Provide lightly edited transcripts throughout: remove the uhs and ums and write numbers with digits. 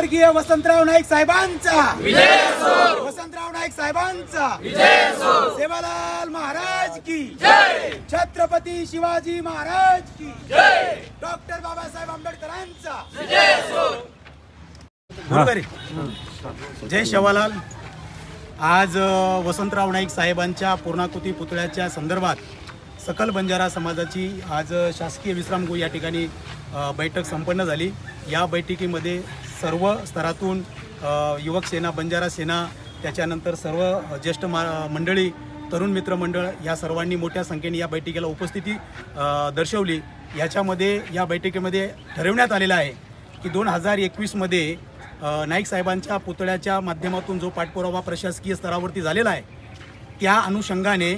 स्वर्गीय वसंतराव नाईक साहेबांचा विजय असो, वसंतराव नाईक साहेबांचा विजय असो, सेवालाल महाराज की जय, छत्रपती शिवाजी महाराज की जय, डॉक्टर बाबासाहेब आंबेडकरांचा विजय असो। जय सेवालाल। आज वसंतराव नाईक साहेबांच्या पूर्णाकृती पुतळ्याच्या संदर्भात सकल बंजारा समाजाची आज शासकीय विश्रामगृह या ठिकाणी बैठक संपन्न झाली। या बैठकीमध्ये सर्व स्तरातून युवक सेना, बंजारा सेना, त्याच्यानंतर सर्व ज्येष्ठ मंडळी, तरुण मित्र मंडळ या सर्वांनी मोठ्या संख्येने या बैठकीला उपस्थिती दर्शवली। याच्यामध्ये या बैठकीमध्ये ठरवण्यात आलेलं आहे की 2021 मध्ये नाईक साहेबांच्या पुतळ्याच्या माध्यमातून जो पाठपुरावा प्रशासकीय स्तरावरती झालेला आहे त्या अनुषंगाने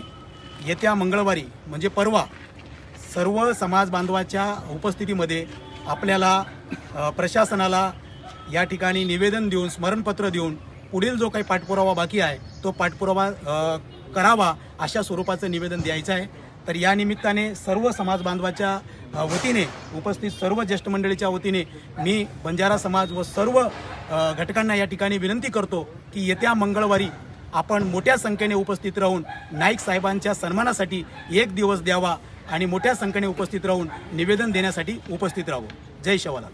येत्या मंगळवारी म्हणजे परवा सर्व समाज बांधवाच्या उपस्थितीमध्ये आपल्याला प्रशासनाला या ठिकाणी निवेदन देऊन, स्मरणपत्र देऊन पुढील जो काही पाठपुरावा बाकी आहे तो पाठपुरावा करावा अशा स्वरूपाचं निवेदन द्यायचं आहे। तर या निमित्ताने सर्व समाज बांधवाच्या वतीने, उपस्थित सर्व ज्येष्ठ मंडळीच्या वतीने मी बंजारा समाज व सर्व घटकांना या ठिकाणी विनंती करतो की येत्या मंगळवारी आपण मोठ्या संख्येने उपस्थित राहून नाईक साहेबांच्या सन्मानासाठी एक दिवस द्यावा आणि मोठ्या संख्येने उपस्थित राहून निवेदन देण्यासाठी उपस्थित राहावं। जय सेवालाल।